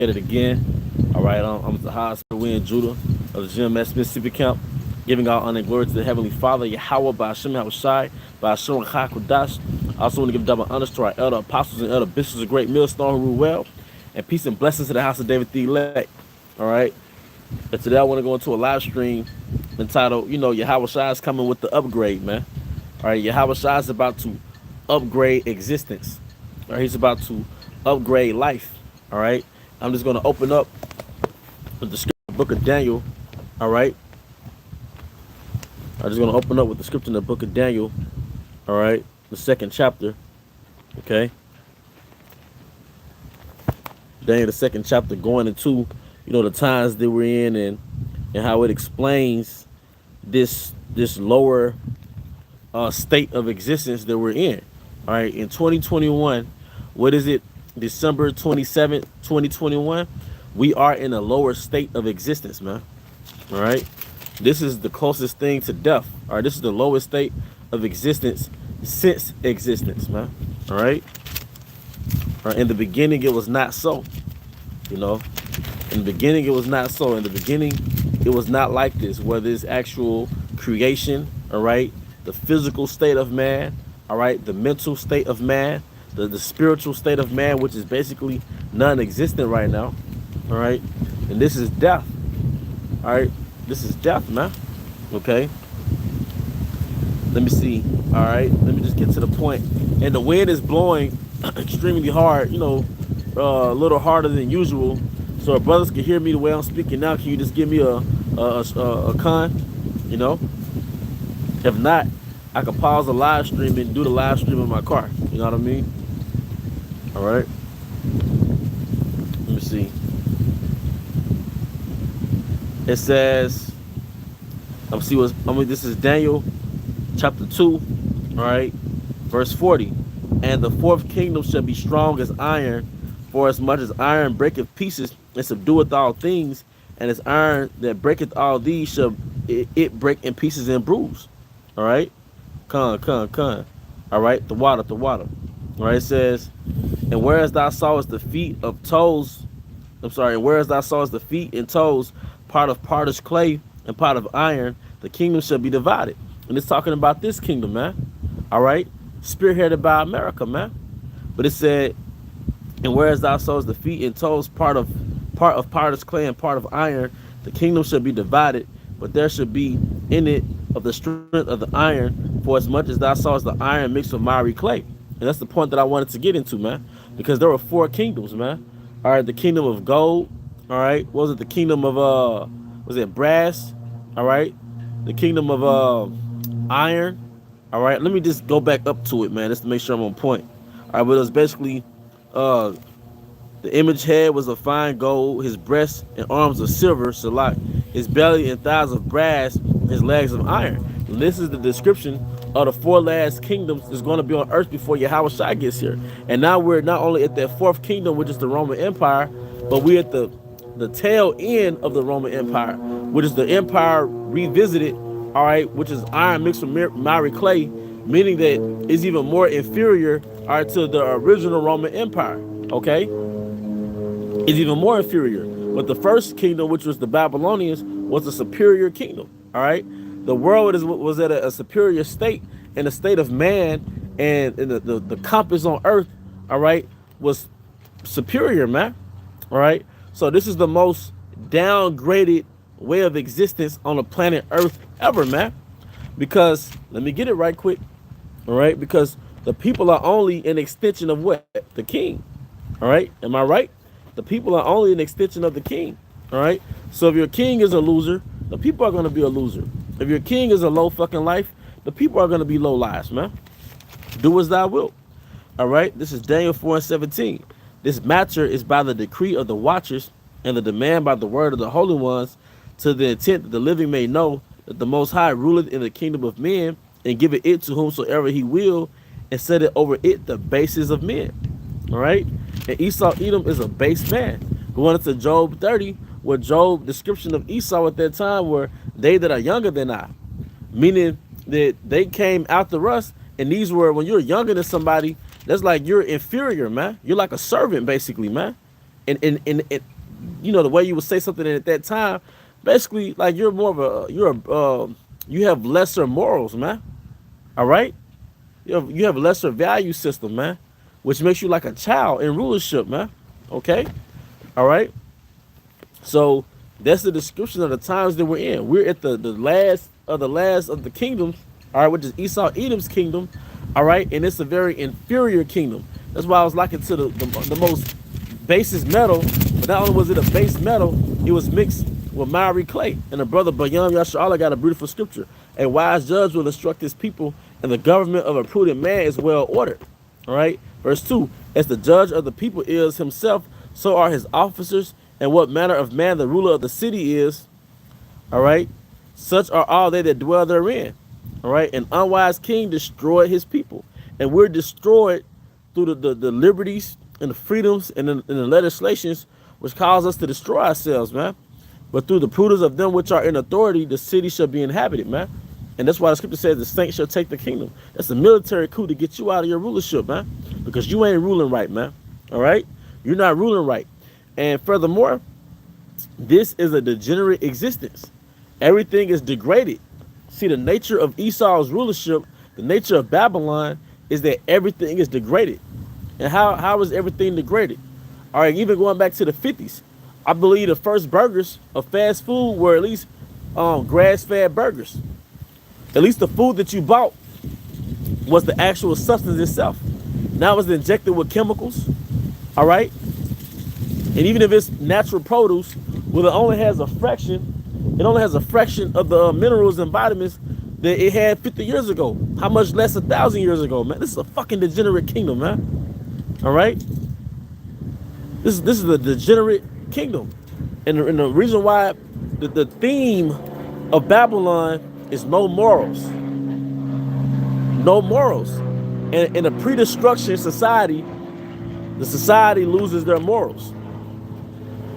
at it again. All right, I'm the highest win Judah of the GMS Mississippi camp, giving all honor and glory to the Heavenly Father, Yahweh, by Hashem Yahawashi, by Hashem Chakudash. I also want to give double honors to our elder apostles and elder bishops of Great Millstone who rule well, and peace and blessings to the house of David the elect. All right, and today I want to go into a live stream entitled, Yahawashi is coming with the upgrade, man. All right, Yahawashi is about to upgrade existence. All right, he's about to upgrade life. All right, I'm just going to open up with the book of Daniel. All right, I'm just going to open up with the scripture in the book of Daniel. All right, the 2nd chapter. Okay, Daniel, the 2nd chapter, going into the times that we're in, and how it explains this lower state of existence that we're in. All right, in 2021, what is it? December 27th, 2021. We are in a lower state of existence, man. All right, this is the closest thing to death. All right, this is the lowest state of existence since existence, man. All right. All right. In the beginning, it was not so. In the beginning, it was not so. In the beginning, it was not like this. Whether it's actual creation, all right, the physical state of man, all right, the mental state of man, the spiritual state of man, which is basically non-existent right now. All right, and this is death. All right, this is death, man. Okay, let me see. All right, let me just get to the point. And the wind is blowing extremely hard, a little harder than usual. So if brothers can hear me the way I'm speaking now, can you just give me a con? If not, I can pause the live stream and do the live stream in my car. You know what I mean? All right. Let me see. It says, this is Daniel chapter 2, all right, verse 40. And the fourth kingdom shall be strong as iron, for as much as iron breaketh pieces and subdueth all things, and as iron that breaketh all these shall it break in pieces and bruise. All right, con. All right, the water. All right, it says, and whereas thou sawest the feet of toes, whereas thou sawest the feet and toes, part of potter's clay and part of iron, the kingdom shall be divided. And it's talking about this kingdom, man. All right, spearheaded by America, man. But it said, and whereas thou sawest the feet and toes, part of potter's clay and part of iron, the kingdom shall be divided, but there shall be in it of the strength of the iron, for as much as thou sawest the iron mixed with miry clay. And that's the point that I wanted to get into, man, because there were 4 kingdoms, man. All right, the kingdom of gold. All right, what was it? The kingdom of was it brass? All right, the kingdom of iron. All right, let me just go back up to it, man, just to make sure I'm on point. All right, but it was basically the image head was of fine gold, his breasts and arms of silver, Salat, his belly and thighs of brass, his legs of iron. And this is the description of the 4 last kingdoms that's going to be on earth before Yahawashi gets here. And now we're not only at that 4th kingdom, which is the Roman Empire, but we're at the tail end of the Roman Empire, which is the empire revisited, all right, which is iron mixed with miry clay, meaning that it's even more inferior, all right, to the original Roman Empire. Okay, it's even more inferior. But the first kingdom, which was the Babylonians, was a superior kingdom. All right, the world was at a superior state, and the state of man and the compass on earth, all right, was superior, man. All right, so this is the most downgraded way of existence on the planet Earth ever, man. Because let me get it right quick. All right, because the people are only an extension of what? The king. All right, am I right? The people are only an extension of the king. All right, so if your king is a loser, the people are going to be a loser. If your king is a low fucking life, the people are going to be low lives, man. Do as thou wilt. All right, this is Daniel 4:17. This matter is by the decree of the watchers and the demand by the word of the holy ones, to the intent that the living may know that the Most High ruleth in the kingdom of men, and giveth it to whomsoever he will, and set it over it the bases of men. All right, and Esau Edom is a base man. Going into Job 30, where Job description of Esau at that time were they that are younger than I, meaning that they came after us, and these were, when you're younger than somebody, that's like you're inferior, man. You're like a servant, basically, man. And you know, the way you would say something at that time, basically like you're more of you have lesser morals, man. All right, you have a lesser value system, man, which makes you like a child in rulership, man. Okay, all right. So that's the description of the times that we're in. We're at the last of the kingdoms, all right, which is Esau Edom's kingdom, all right, and it's a very inferior kingdom. That's why I was likened to the most basest metal, but not only was it a base metal, it was mixed with miry clay. And the brother Bayam Yasharallah got a beautiful scripture. A wise judge will instruct his people, and the government of a prudent man is well ordered. All right. Verse 2, as the judge of the people is himself, so are his officers, and what manner of man the ruler of the city is. All right. Such are all they that dwell therein. All right. An unwise king destroyed his people, and we're destroyed through the liberties and the freedoms and the legislations which cause us to destroy ourselves, man. But through the prudence of them which are in authority, the city shall be inhabited, man. And that's why the scripture says the saints shall take the kingdom. That's a military coup to get you out of your rulership, man. Because you ain't ruling right, man. All right? You're not ruling right. And furthermore, this is a degenerate existence. Everything is degraded. See, the nature of Esau's rulership, the nature of Babylon, is that everything is degraded. And how is everything degraded? All right, even going back to the 50s, I believe the first burgers of fast food were at least grass-fed burgers. At least the food that you bought was the actual substance itself. Now it's injected with chemicals, all right? And even if it's natural produce, well, it only has a fraction of the minerals and vitamins that it had 50 years ago. How much less 1,000 years ago, man? This is a fucking degenerate kingdom, man. All right? This is a degenerate kingdom. And the reason why the theme of Babylon is no morals. No morals. And in a pre-destruction society, the society loses their morals.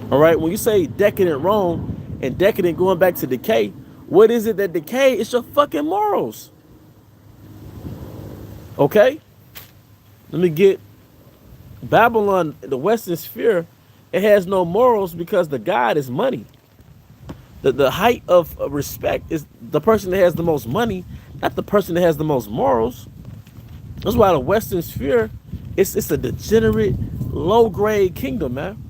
All right? When you say decadent Rome and decadent going back to decay, what is it that decay? It's your fucking morals. Okay? Let me get Babylon, the Western sphere, it has no morals because the God is money. The height of respect is the person that has the most money, not the person that has the most morals. That's why the Western sphere, it's a degenerate, low-grade kingdom, man.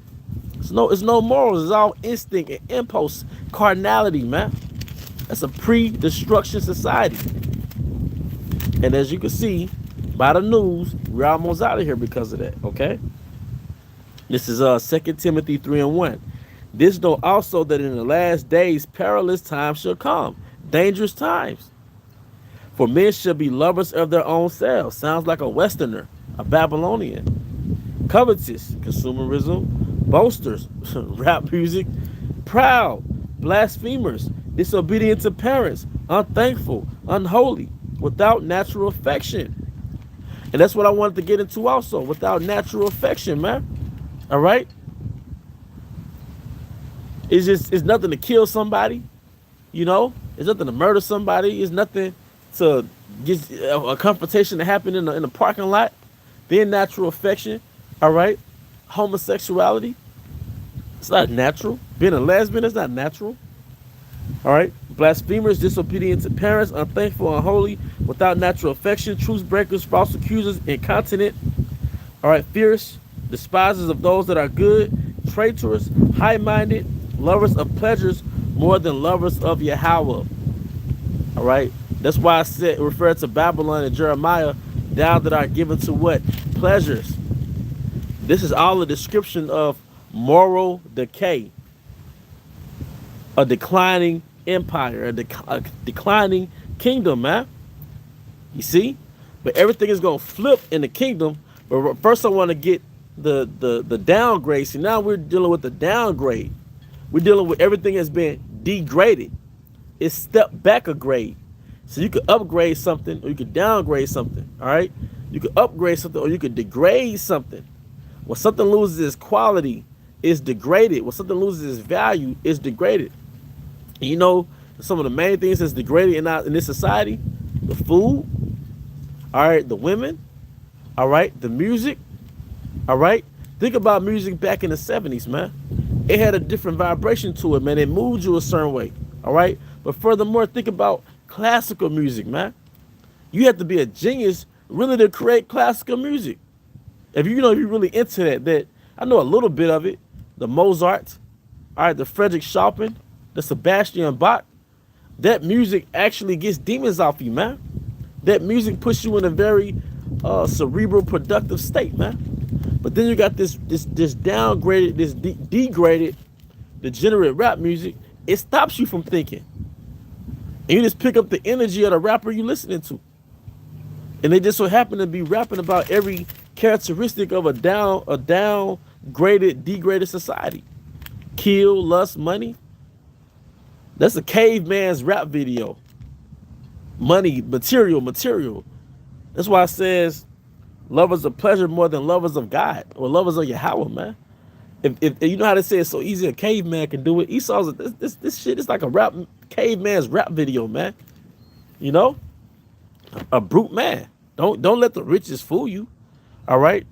It's no morals. It's all instinct and impulse, carnality, man. That's a pre-destruction society. And as you can see by the news, we're almost out of here because of that, okay? This is 2 Timothy 3:1. This know also that in the last days perilous times shall come, dangerous times. For men shall be lovers of their own selves. Sounds like a Westerner, a Babylonian. Covetous, consumerism. Boasters, rap music. Proud, blasphemers, disobedient to parents, unthankful, unholy, without natural affection. And that's what I wanted to get into also, without natural affection, man. All right? It's nothing to kill somebody, you know? It's nothing to murder somebody. It's nothing to get a confrontation to happen in the parking lot. Being natural affection, all right? Homosexuality, it's not natural. Being a lesbian is not natural. All right? Blasphemers, disobedient to parents, unthankful, unholy, without natural affection, truce breakers, false accusers, incontinent. All right? Fierce, despisers of those that are good, traitors, high-minded, lovers of pleasures more than lovers of Yahweh. All right? That's why I said, refer to Babylon and Jeremiah, thou that are given to what? Pleasures. This is all a description of moral decay. A declining empire, a declining kingdom, man. You see? But everything is going to flip in the kingdom. But first I want to get the downgrade. See, now we're dealing with the downgrade. We're dealing with everything that's been degraded. It's stepped back a grade. So you could upgrade something or you could downgrade something, all right? You could upgrade something or you could degrade something. When something loses its quality, it's degraded. When something loses its value, it's degraded. And you know, some of the main things that's degraded in this society, the food, all right, the women, all right, the music, all right, Think about music back in the 70s, man. It had a different vibration to it, man. It moved you a certain way, all right? But furthermore, think about classical music, man. You have to be a genius really to create classical music. If you know if you're really into that I know a little bit of it. The Mozart, all right, the Frederick Chopin, the Sebastian Bach. That music actually gets demons off you, man. That music puts you in a very cerebral, productive state, man. But then you got this downgraded, this degraded, degenerate rap music. It stops you from thinking. And you just pick up the energy of the rapper you listening to. And they just so happen to be rapping about every characteristic of a downgraded, degraded society. Kill, lust, money. That's a caveman's rap video. Money, material. That's why it says lovers of pleasure more than lovers of God or lovers of Yahweh, man. If you know how to say it's so easy, a caveman can do it. Esau's this shit is like a caveman's rap video, man. You know, a brute man. Don't let the riches fool you. All right.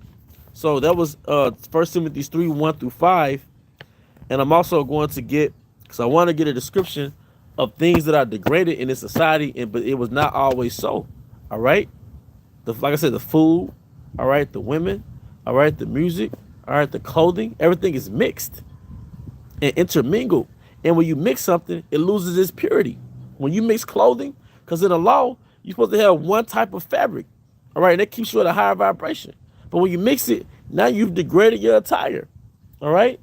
So that was 1 Timothy 3:1-5, and I'm also going to get, because I want to get a description of things that are degraded in this society, but it was not always so. All right. Like I said, the food. All right, the women. All right, the music. All right, the clothing. Everything is mixed and intermingled. And when you mix something, it loses its purity. When you mix clothing, because in the law, you're supposed to have one type of fabric. All right, and that keeps you at a higher vibration. But when you mix it, now you've degraded your attire. All right,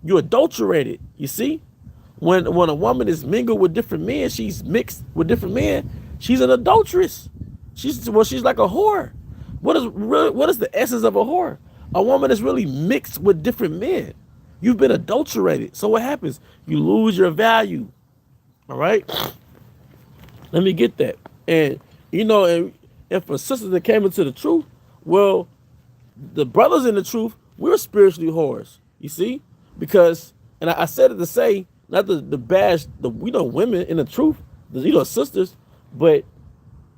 you adulterate it. You see, when a woman is mingled with different men, she's mixed with different men. She's an adulteress. She's like a whore. What is the essence of a whore? A woman is really mixed with different men. You've been adulterated. So what happens? You lose your value. All right. Let me get that. And you know, and for sisters that came into the truth, well, the brothers in the truth, we're spiritually whores. You see, because, and I said it to say, not the bash the women in the truth, sisters, but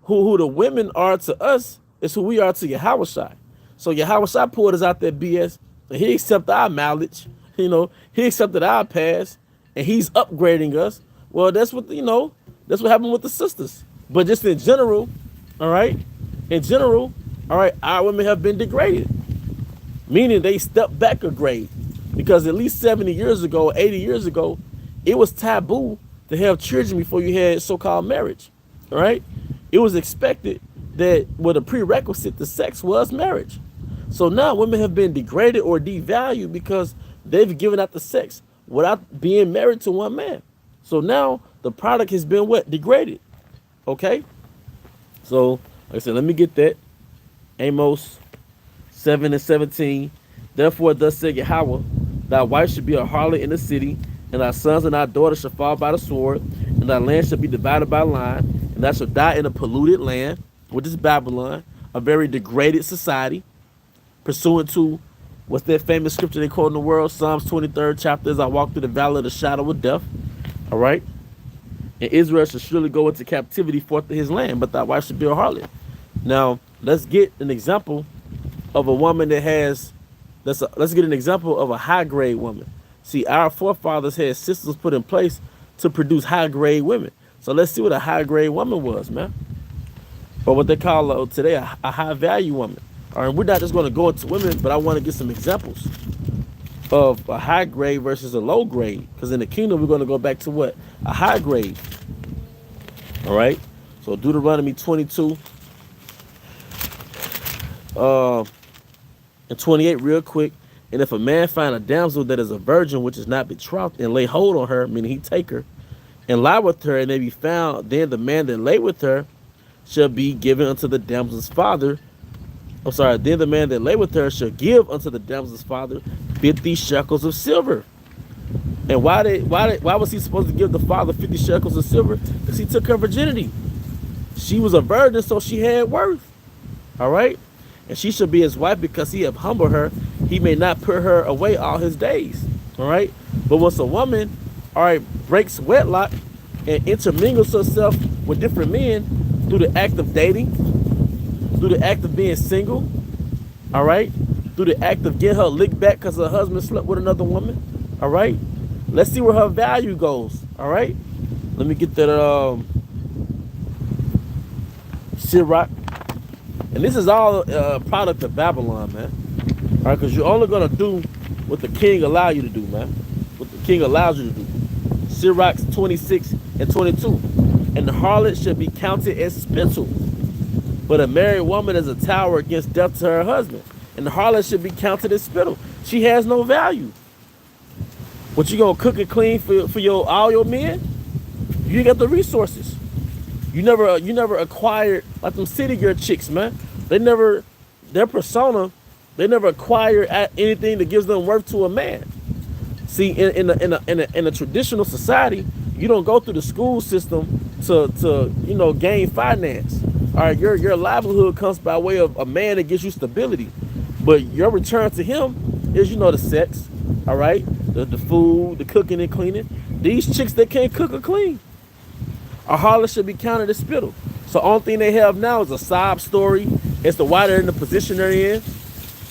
who the women are to us is who we are to Yahawashi. So Yahawashi pulled us out that BS, and he accepted our mileage. You know, he accepted our past, and he's upgrading us. Well, that's what happened with the sisters. But just in general, all right, our women have been degraded, meaning they stepped back a grade, because at least 70 years ago, 80 years ago, it was taboo to have children before you had so-called marriage. All right, it was expected that a prerequisite to sex was marriage. So now women have been degraded or devalued because they've given out the sex without being married to one man. So now the product has been degraded. Okay. So like I said, let me get that. Amos 7:17. Therefore thus said Yahweh, thy wife should be a harlot in the city, and thy sons and thy daughters shall fall by the sword, and thy land shall be divided by line, and thou shalt die in a polluted land, which is Babylon, a very degraded society, pursuant to what's that famous scripture they quote in the world, Psalms 23rd chapter, as I walk through the valley of the shadow of death. All right. And Israel shall surely go into captivity forth to his land, but thy wife should be a harlot. Now, let's get an example of a woman that has, let's get an example of a high-grade woman. See, our forefathers had systems put in place to produce high-grade women. So let's see what a high-grade woman was, man. Or what they call today a high-value woman. All right, we're not just going to go into women, but I want to get some examples of a high grade versus a low grade. Because in the kingdom, we're going to go back to what? A high grade. All right. So Deuteronomy 22 and 28 real quick. And if a man find a damsel that is a virgin, which is not betrothed, and lay hold on her, meaning he take her, and lie with her, and they be found, then the man that lay with her shall be given unto the damsel's father. Then the man that lay with her shall give unto the damsel's father 50 shekels of silver. And why was he supposed to give the father 50 shekels of silver? Because he took her virginity. She was a virgin, so she had worth. All right? And she shall be his wife because he have humbled her. He may not put her away all his days. All right? But once a woman, all right, breaks wedlock and intermingles herself with different men through the act of dating, through the act of being single, all right, through the act of getting her licked back because her husband slept with another woman. All right. Let's see where her value goes. All right. Let me get that Sirach. And this is all product of Babylon, man. All right, because you're only gonna do what the king allow you to do, man. What the king allows you to do. Sirach 26 and 22. And the harlot shall be counted as spittle, but a married woman is a tower against death to her husband. And the harlot should be counted as spittle. She has no value. What, you gonna cook and clean for all your men? You ain't got the resources. You never acquired like them city girl chicks, man. Their persona, they never acquired anything that gives them worth to a man. See, in a traditional society, you don't go through the school system to gain finance. All right, your livelihood comes by way of a man that gives you stability, but your return to him is the sex. All right, the food, the cooking and cleaning. These chicks that can't cook or clean, a harlot should be counted as spittle. So only thing they have now is a sob story as to why they're in the position they're in.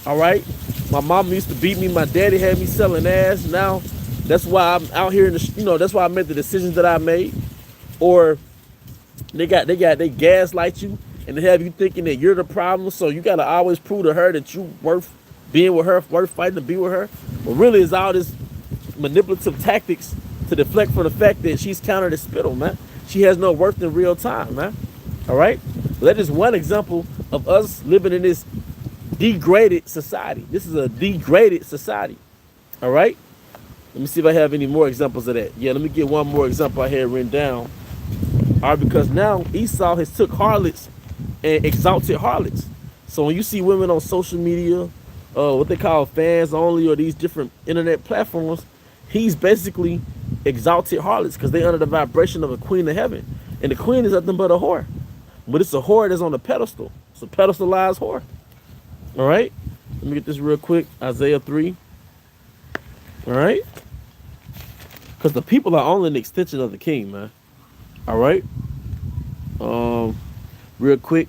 All right, my mom used to beat me. My daddy had me selling ass. Now that's why I'm out here in the that's why I made the decisions that I made. Or they gaslight you and they have you thinking that you're the problem. So you gotta always prove to her that you worth being with her, worth fighting to be with her. But really, it's all this manipulative tactics to deflect from the fact that she's counted as spittle, man. She has no worth in real time, man. All right, that is one example of us living in this degraded society. This is a degraded society. All right, let me see if I have any more examples of that. Yeah, let me get one more example I had written down. All right, because now Esau has took harlots and exalted harlots. So when you see women on social media, what they call fans only, or these different internet platforms, he's basically exalted harlots because they under the vibration of a queen of heaven, and the queen is nothing but a whore, but it's a whore that's on a pedestal. It's a pedestalized whore. All right, let me get this real quick. Isaiah 3. All right, because the people are only an extension of the king, man. All right, real quick,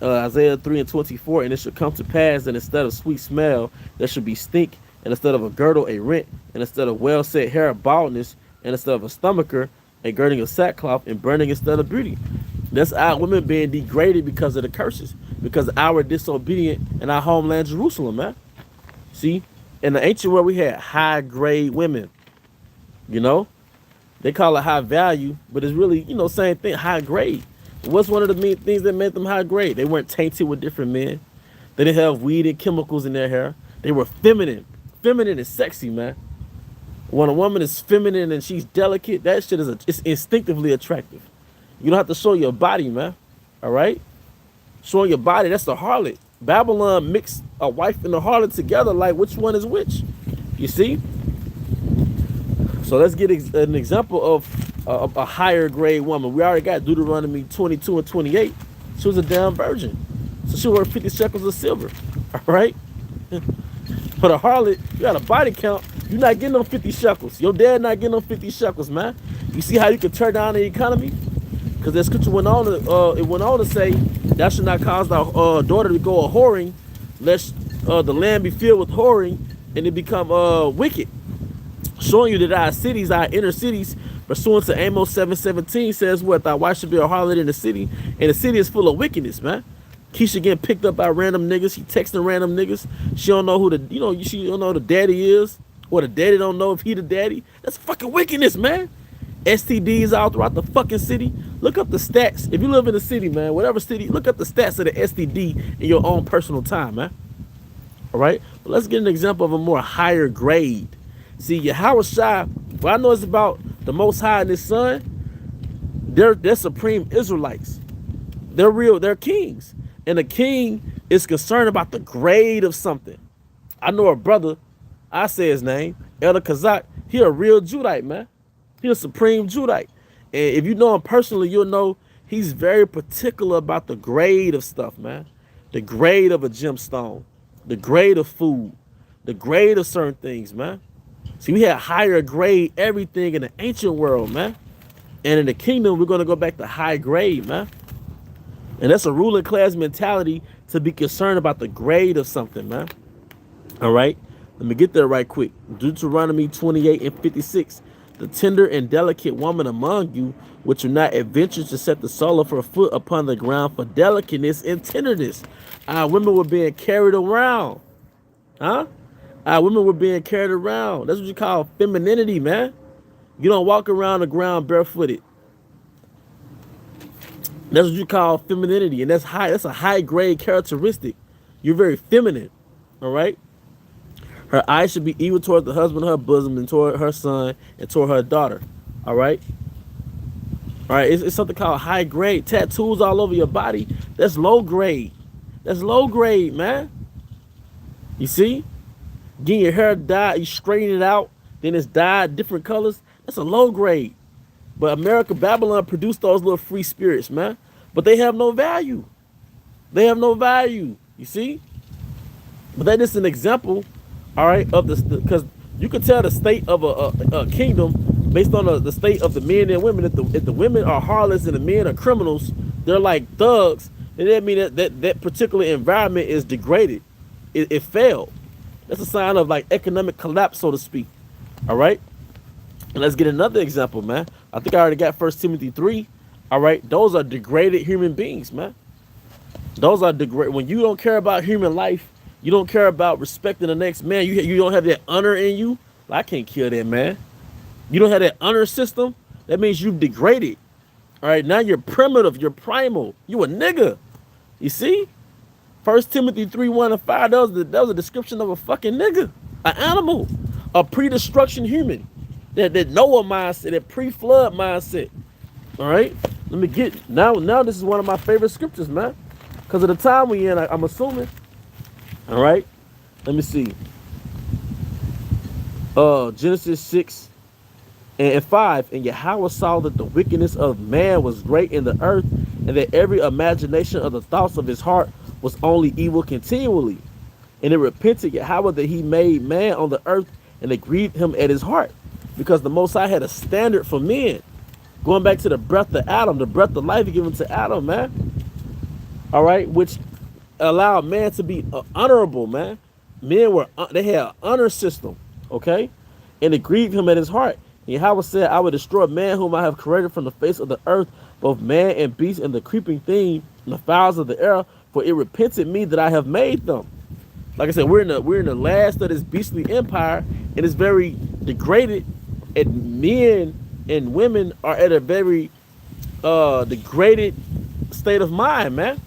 Isaiah 3 and 24. And it shall come to pass that instead of sweet smell there should be stink, and instead of a girdle a rent, and instead of well set hair a baldness, and instead of a stomacher a girding of sackcloth, and burning instead of beauty. That's our women being degraded because of the curses, because of our disobedient in our homeland Jerusalem, man. See, in the ancient world we had high grade women. They call it high value, but it's really same thing, high grade. What's one of the main things that made them high grade? They weren't tainted with different men. They didn't have weed and chemicals in their hair. They were feminine. Feminine is sexy, man. When a woman is feminine and she's delicate, that shit it's instinctively attractive. You don't have to show your body, man. All right? Showing your body, that's the harlot. Babylon mixed a wife and a harlot together, like which one is which. You see? So let's get an example of a higher grade woman. We already got Deuteronomy 22 and 28. She was a damn virgin. So she worth 50 shekels of silver. All right? But a harlot, you got a body count, you're not getting on 50 shekels. Your dad not getting on 50 shekels, man. You see how you can turn down the economy? Because that scripture went on to say, thou shalt not cause thy daughter to go a whoring, lest the land be filled with whoring and it become wicked. Showing you that our cities, our inner cities, pursuant to Amos 7:17 says what? Thy wife should be a harlot in the city, and the city is full of wickedness, man. Keisha getting picked up by random niggas. She texting random niggas. She don't know who she don't know who the daddy is, or the daddy don't know if he the daddy. That's fucking wickedness, man. STDs all throughout the fucking city. Look up the stats. If you live in the city, man, whatever city, look up the stats of the STD in your own personal time, man. All right? But let's get an example of a more higher grade. See, Yahawashi, what I know is about the Most High and His Son, they're supreme Israelites. They're kings. And a king is concerned about the grade of something. I know a brother, I say his name, Elder Kazak. He a real Judite, man. He a supreme Judite. And if you know him personally, you'll know he's very particular about the grade of stuff, man. The grade of a gemstone, the grade of food, the grade of certain things, man. See, we had higher grade everything in the ancient world, man. And in the kingdom, we're going to go back to high grade, man. And that's a ruling class mentality, to be concerned about the grade of something, man. All right. Let me get there right quick. Deuteronomy 28 and 56. The tender and delicate woman among you, which will not adventure to set the sole of her foot upon the ground for delicateness and tenderness. Our women were being carried around. Huh? Our women were being carried around. That's what you call femininity, man. You don't walk around the ground barefooted. That's what you call femininity. And that's high. That's a high grade characteristic. You're very feminine. All right. Her eyes should be evil toward the husband of her bosom and toward her son and toward her daughter. All right. All right. It's something called high grade. Tattoos all over your body. That's low grade. That's low grade, man. You see? Getting your hair dyed, you straighten it out, then it's dyed different colors. That's a low grade. But America, Babylon produced those little free spirits, man. But they have no value. They have no value. You see? But that is an example, all right, of this, because you can tell the state of a kingdom based on the state of the men and women. If the women are harlots and the men are criminals, they're like thugs, then that means that particular environment is degraded. It failed. That's a sign of like economic collapse, so to speak. All right. And let's get another example, man. I think I already got 1 Timothy 3. All right. Those are degraded human beings, man. Those are degraded. When you don't care about human life, you don't care about respecting the next man. You don't have that honor in you. Well, I can't kill that man. You don't have that honor system. That means you've degraded. All right. Now you're primitive. You're primal. You a nigga. You see? 1 Timothy 3, 1 and 5, that was a description of a fucking nigga, an animal, a pre-destruction human, that Noah mindset, that pre-flood mindset. All right, let me get now. This is one of my favorite scriptures, man, because of the time we in. I'm assuming. All right, let me see. Genesis 6 and 5, and Yahweh saw that the wickedness of man was great in the earth, and that every imagination of the thoughts of his heart was only evil continually. And it repented Yahweh that he made man on the earth, and it grieved him at his heart, because the Most High had a standard for men. Going back to the breath of Adam, the breath of life given to Adam, man. All right, which allowed man to be honorable, man. Men they had an honor system, okay? And it grieved him at his heart. And Yahweh said, I will destroy man whom I have created from the face of the earth, both man and beast, and the creeping thing, and the fowls of the air, for it repented me that I have made them. Like I said, we're in the last of this beastly empire, and it's very degraded, and men and women are at a very degraded state of mind, man.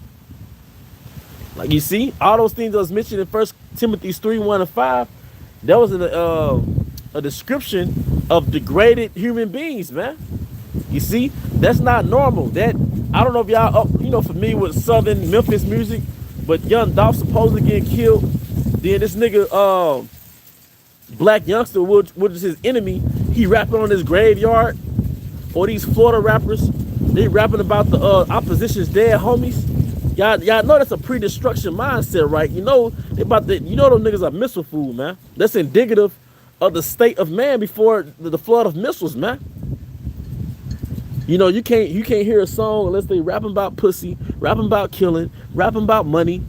Like you see, all those things that was mentioned in 1 Timothy 3, 1 and 5, that was a description of degraded human beings, man. You see, that's not normal. That I don't know if y'all familiar with Southern Memphis music, but Young Dolph supposedly getting killed. Then this nigga, Black Youngster, which is his enemy, he rapping on his graveyard. Or these Florida rappers, they rapping about the opposition's dead homies. Y'all know that's a pre-destruction mindset, right? You know they about the, those niggas are missile food, man. That's indicative of the state of man before the flood of missiles, man. You can't hear a song unless they rapping about pussy, rapping about killing, rapping about money.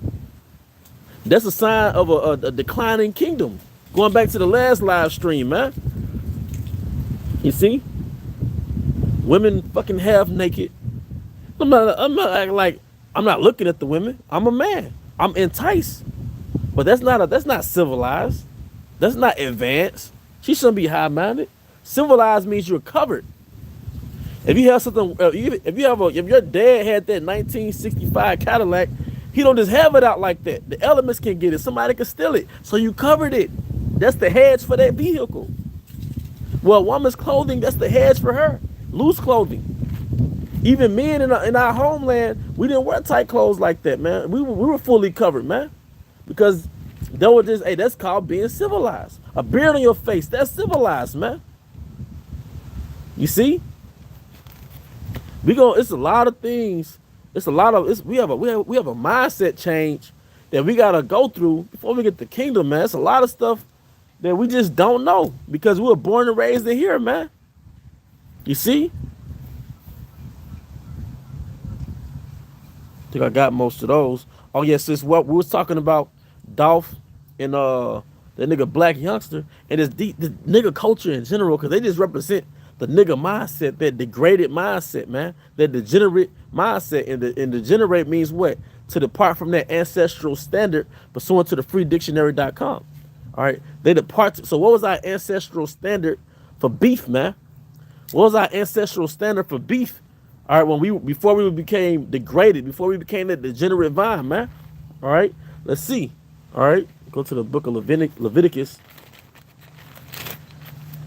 That's a sign of a declining kingdom. Going back to the last live stream, man. You see? Women fucking half naked. I'm not acting like I'm not looking at the women. I'm a man. I'm enticed. But that's not civilized. That's not advanced. She shouldn't be high-minded. Civilized means you're covered. If you have something, if your dad had that 1965 Cadillac, he don't just have it out like that. The elements can get it. Somebody can steal it. So you covered it. That's the hedge for that vehicle. Well, a woman's clothing, that's the hedge for her. Loose clothing. Even men in our homeland, we didn't wear tight clothes like that, man. We were fully covered, man. Because they were just, that's called being civilized. A beard on your face, that's civilized, man. You see? It's a lot of things. We have a mindset change that we gotta go through before we get the kingdom, man. It's a lot of stuff that we just don't know because we were born and raised in here, man. You see? I think I got most of those. Oh yeah, sis, what we was talking about Dolph and that nigga black youngster, and it's the nigga culture in general, because they just represent the nigga mindset, that degraded mindset, man, that degenerate mindset. And degenerate means what? To depart from that ancestral standard pursuant to the freedictionary.com. All right, they depart. So what was our ancestral standard for beef, man? What was our ancestral standard for beef? All right, before we became degraded, before we became that degenerate vine, man. All right, let's see. All right, go to the book of Leviticus.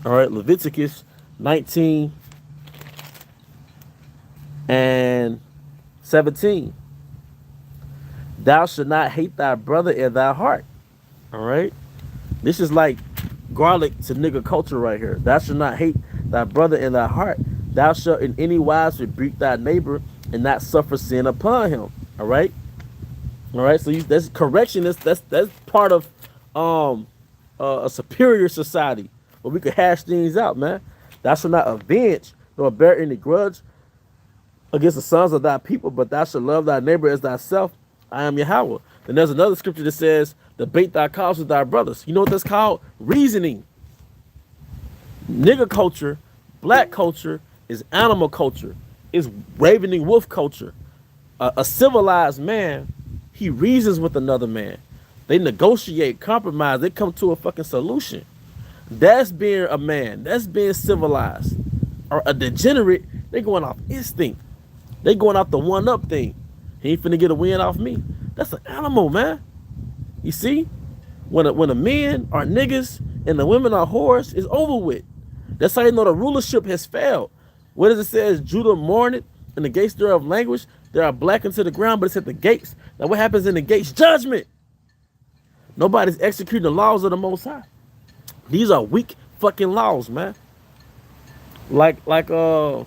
All right, Leviticus 19 and 17. Thou shalt not hate thy brother in thy heart. All right, this is like garlic to nigga culture right here. Thou shalt not hate thy brother in thy heart. Thou shalt in any wise rebuke thy neighbor and not suffer sin upon him. All right. All right. So that's correction. That's part of a superior society where we could hash things out, man. Thou shalt not avenge nor bear any grudge against the sons of thy people, but thou shalt love thy neighbor as thyself. I am Yahweh. Then there's another scripture that says, debate thy cause with thy brothers. You know what that's called? Reasoning. Nigger culture, black culture, is animal culture. Is ravening wolf culture. A civilized man, he reasons with another man. They negotiate, compromise. They come to a fucking solution. That's being a man. That's being civilized. Or a degenerate, they going off instinct. They going off the one-up thing. He ain't finna get a win off me. That's an animal, man. You see? When the men are niggas and the women are whores, it's over with. That's how you know the rulership has failed. What does it say? Judah mourned, and the gates thereof languish. They are blackened to the ground, but it's at the gates. Now what happens in the gates? Judgment. Nobody's executing the laws of the Most High. These are weak fucking laws, man. Like Apocalypto,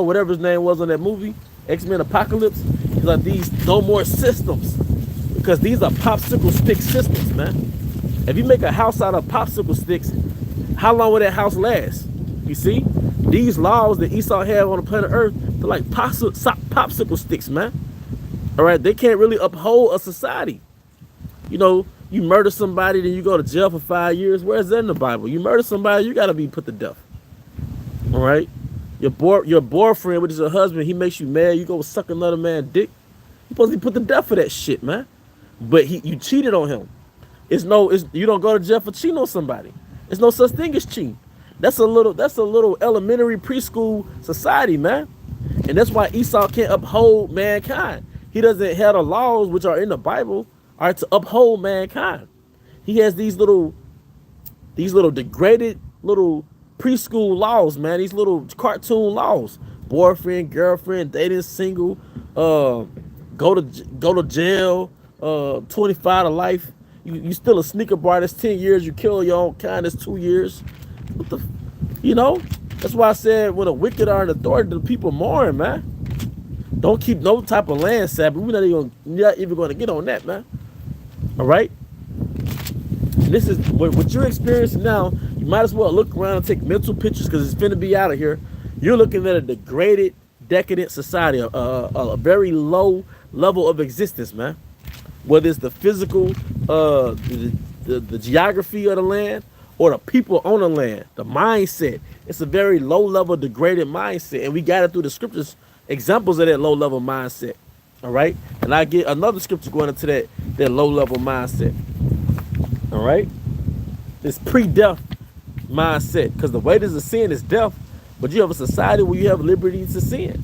whatever his name was on that movie, X-Men Apocalypse. He's like, these no more systems, because these are popsicle stick systems, man. If you make a house out of popsicle sticks, how long will that house last? You see, these laws that Esau had on the planet Earth, they're like popsicle sticks, man. All right, they can't really uphold a society. You know, you murder somebody, then you go to jail for 5 years. Where's that in the Bible? You murder somebody, you gotta be put to death. All right, your boyfriend, which is your husband, he makes you mad. You go suck another man's dick. You supposed to be put to death for that shit, man. But you cheated on him. You don't go to jail for cheating on somebody. There's no such thing as cheating. That's a little elementary preschool society, man. And that's why Esau can't uphold mankind. He doesn't have the laws which are in the Bible are to uphold mankind. He has these little degraded little preschool laws, man. These little cartoon laws. Boyfriend, girlfriend, dating single, go to jail, 25 to life. You still a sneaker bar, that's 10 years. You kill your own kind, that's 2 years. What the, that's why I said when the wicked are in authority, the people mourn, man. Don't keep no type of land Sabbath. We're not even going to get on that, man. All right? And this is what you're experiencing now. You might as well look around and take mental pictures, because it's finna be out of here. You're looking at a degraded, decadent society, a very low level of existence, man. Whether it's the physical, the geography of the land, or the people on the land, the mindset. It's a very low-level, degraded mindset, and we got it through the scriptures, examples of that low-level mindset. All right, and I get another scripture going into that low-level mindset. All right, it's pre-death mindset, because the wages of sin is death, but you have a society where you have liberty to sin.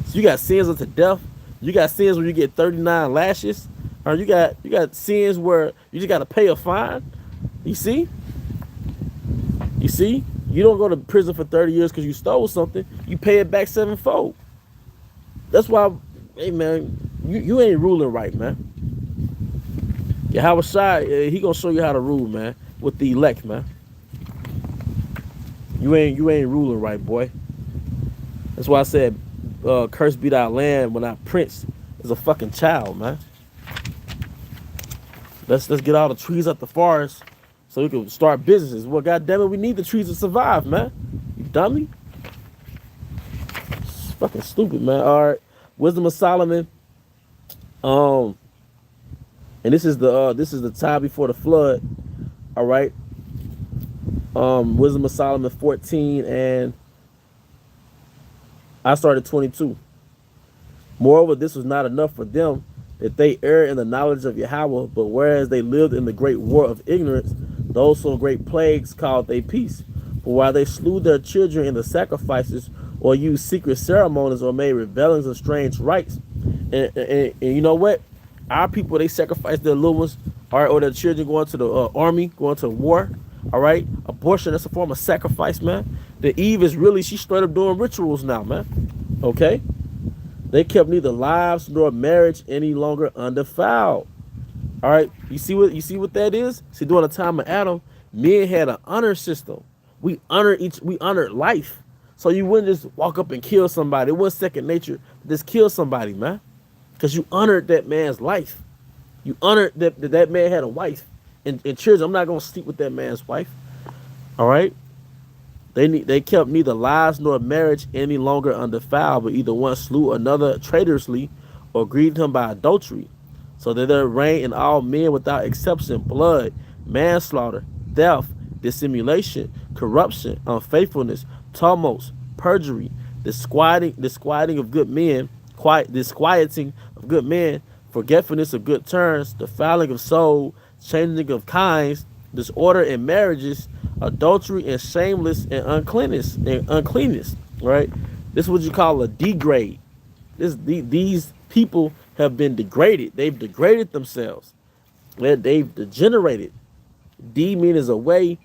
So you got sins unto death. You got sins where you get 39 lashes, or you got sins where you just got to pay a fine. You see, you don't go to prison for 30 years because you stole something. You pay it back sevenfold. That's why, hey man, you ain't ruling right, man. Yahawashi, he gonna show you how to rule, man, with the elect, man. You ain't ruling right, boy. That's why I said, cursed be thy land when our prince is a fucking child, man. Let's get all the trees out the forest so we can start businesses. Well, goddammit, we need the trees to survive, man. You dummy. It's fucking stupid, man. All right. Wisdom of Solomon. And And this is the time before the flood. All right. Wisdom of Solomon 14, and I started 22. Moreover, this was not enough for them, that they erred in the knowledge of Yahweh, but whereas they lived in the great war of ignorance, those so great plagues called they peace. For while they slew their children in the sacrifices, or used secret ceremonies, or made revelings of strange rites, and you know what? Our people, they sacrifice their little ones, all right, or their children going to the army, going to war, all right? Abortion, that's a form of sacrifice, man. The Eve is really, she's straight up doing rituals now, man, okay? They kept neither lives nor marriage any longer undefiled. All right, you see what that is? See, during the time of Adam, men had an honor system. We honored life. So you wouldn't just walk up and kill somebody. It wasn't second nature. Just kill somebody, man. Because you honored that man's life. You honored that man had a wife and children. I'm not gonna sleep with that man's wife. All right. They kept neither lives nor marriage any longer undefiled, but either one slew another traitorously or grieved him by adultery. So that there reigned in all men without exception blood, manslaughter, theft, dissimulation, corruption, unfaithfulness, tumults, perjury, disquieting of good men, disquieting of good men, forgetfulness of good turns, defiling of soul, changing of kinds, disorder in marriages, adultery and shameless and uncleanness, right? This is what you call a degrade. These people have been degraded. They've degraded themselves. They've degenerated. D means a way.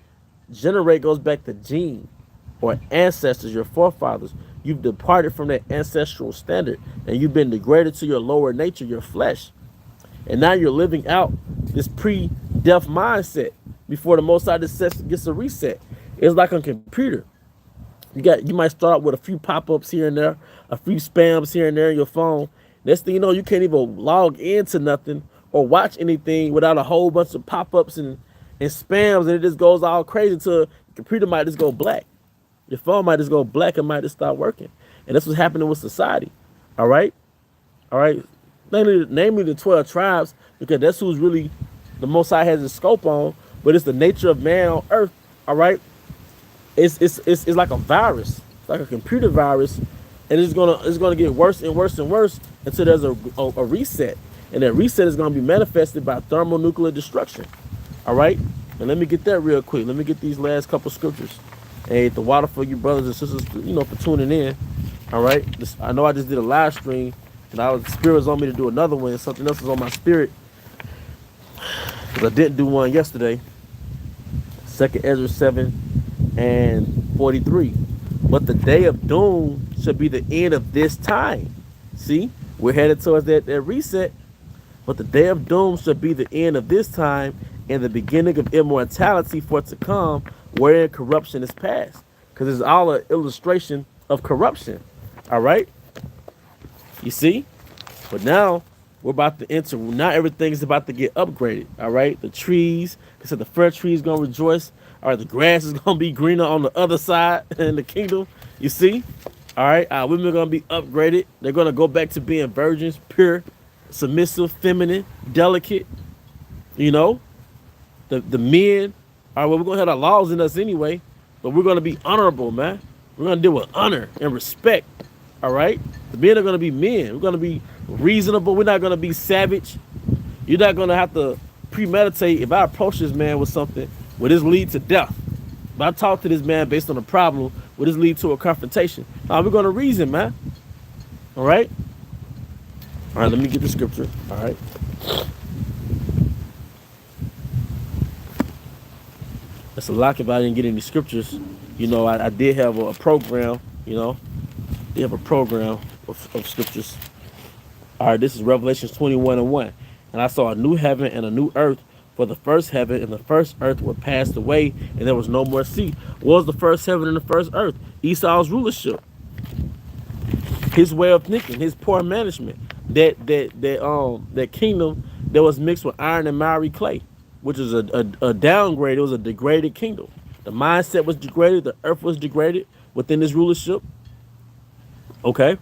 Generate goes back to gene or ancestors, your forefathers. You've departed from that ancestral standard and you've been degraded to your lower nature, your flesh. And now you're living out this pre-death mindset before the Most High gets a reset. It's like a computer. You might start out with a few pop-ups here and there, a few spams here and there in your phone. Next thing you know, you can't even log into nothing or watch anything without a whole bunch of pop-ups and spams, and it just goes all crazy until the computer might just go black. Your phone might just go black and might just stop working. And that's what's happening with society. All right? All right? Namely the 12 tribes, because that's who's really the Most High has his scope on, but it's the nature of man on earth. All right? It's like a virus. It's like a computer virus, and it's gonna get worse and worse and worse until there's a reset. And that reset is gonna be manifested by thermonuclear destruction. All right? And let me get that real quick. Let me get these last couple scriptures. And the water for you brothers and sisters, for tuning in. All right? I know I just did a live stream, and the spirit was on me to do another one, and something else was on my spirit, because I didn't do one yesterday. 2nd Ezra 7 and 43. But the day of doom shall be the end of this time. See? We're headed towards that reset. But the day of doom shall be the end of this time, and the beginning of immortality for to come, wherein corruption is past. Because it's all an illustration of corruption. All right? You see? But now we're about to enter. Now everything's about to get upgraded. All right? The trees, because the fir tree is going to rejoice. All right, the grass is going to be greener on the other side in the kingdom. You see? All right? Women are going to be upgraded. They're going to go back to being virgins, pure, submissive, feminine, delicate. The men, all right, well, we're going to have our laws in us anyway, but we're going to be honorable, man. We're going to deal with honor and respect, all right? The men are going to be men. We're going to be reasonable. We're not going to be savage. You're not going to have to premeditate. If I approach this man with something, will this lead to death? If I talk to this man based on a problem, will this lead to a confrontation? We're going to reason, man, all right? All right, let me get the scripture, all right? That's a lot if I didn't get any scriptures. I did have a program, They have a program of scriptures. All right, this is Revelation 21 and 1. And I saw a new heaven and a new earth, for the first heaven and the first earth were passed away, and there was no more sea. What was the first heaven and the first earth? Esau's rulership, his way of thinking, his poor management, that kingdom that was mixed with iron and miry clay, which is a downgrade. It was a degraded kingdom. The mindset was degraded. The earth was degraded within his rulership. Okay.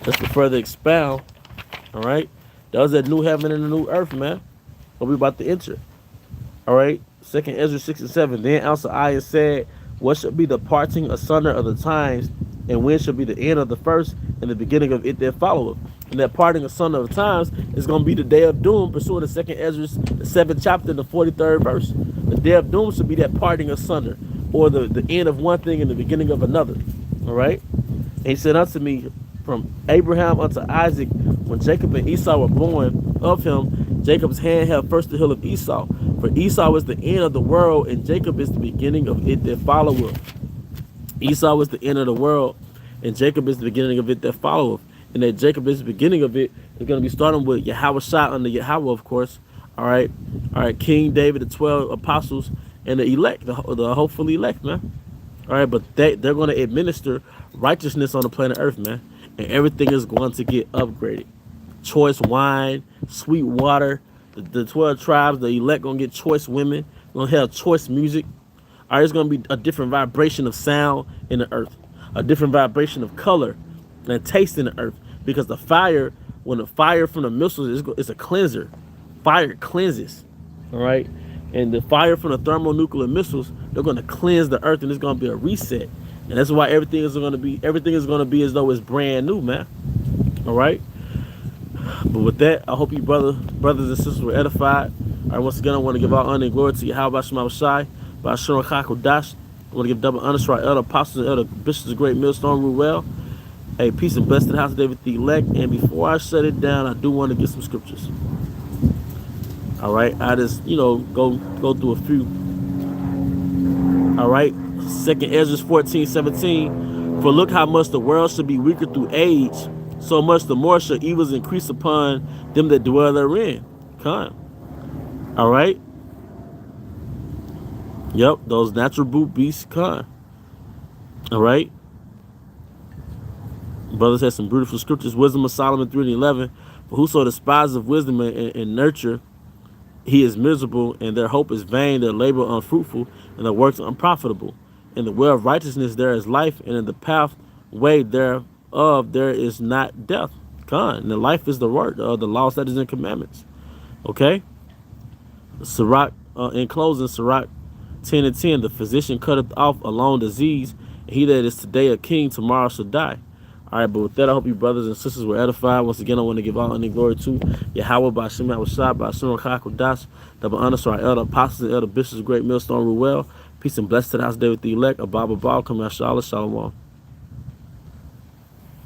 Just to further expound, all right. That was that new heaven and the new earth, man. What we about to enter. All right. Second Ezra 6 and 7. Then answered I and said, what shall be the parting asunder of the times, and when shall be the end of the first, and the beginning of it that followeth? And that parting asunder of the times is going to be the day of doom, pursuant to Second Ezra, the 7th chapter, and the 43rd verse. The day of doom should be that parting asunder, or the end of one thing and the beginning of another. All right. And he said unto me, from Abraham unto Isaac, when Jacob and Esau were born of him, Jacob's hand held first the hill of Esau. For Esau is the end of the world, and Jacob is the beginning of it that followeth. Esau is the end of the world, and Jacob is the beginning of it that followeth. And that Jacob is the beginning of it is going to be starting with Yahawashi under Yahweh, of course. All right. All right. King David, the 12 apostles, and the elect, the hopefully elect, man. All right. But they're going to administer righteousness on the planet Earth, man. And everything is going to get upgraded. Choice wine, sweet water. The 12 tribes, the elect going to get choice women. Going to have choice music. All right, it's going to be a different vibration of sound in the earth. A different vibration of color and taste in the earth. Because the fire, when the fire from the missiles is a cleanser. Fire cleanses. All right. And the fire from the thermonuclear missiles, they're going to cleanse the earth, and it's going to be a reset. And that's why everything is going to be as though it's brand new, man. All right. But with that, I hope you brothers and sisters were edified. All right. Once again, I want to give all honor and glory to Yahawashi, by Shuram Kakodash. I want to give double honor to our elder apostles and elder bishops of Great Millstone rule well. Hey, peace and blessed to the house of David the elect. And before I shut it down, I do want to get some scriptures. All right. I just, go through a few. All right. Second Ezra 14:17. For look how much the world should be weaker through age, so much the more shall evils increase upon them that dwell therein. Come. All right. Yep, those natural brute beasts come. All right. Brothers had some beautiful scriptures. Wisdom of Solomon 3:11. For whoso despises of wisdom and nurture, he is miserable, and their hope is vain, their labor unfruitful, and their works unprofitable. In the way of righteousness there is life, and in the pathway thereof there is not death. Come. And the life is the word, the law, statutes, and commandments. Okay? Sirach, in closing, Sirach 10:10, the physician cutteth off a long disease, and he that is today a king, tomorrow shall die. All right, but with that, I hope you brothers and sisters were edified. Once again, I want to give all honor and glory to Yahweh by Shem Yahawashi, by Shuram Kakodash, double honor to our elder apostles and elder bishops of Great Millstone rule well. Peace and blessed to the house of David the elect. Abba Baal, come out, Shalom.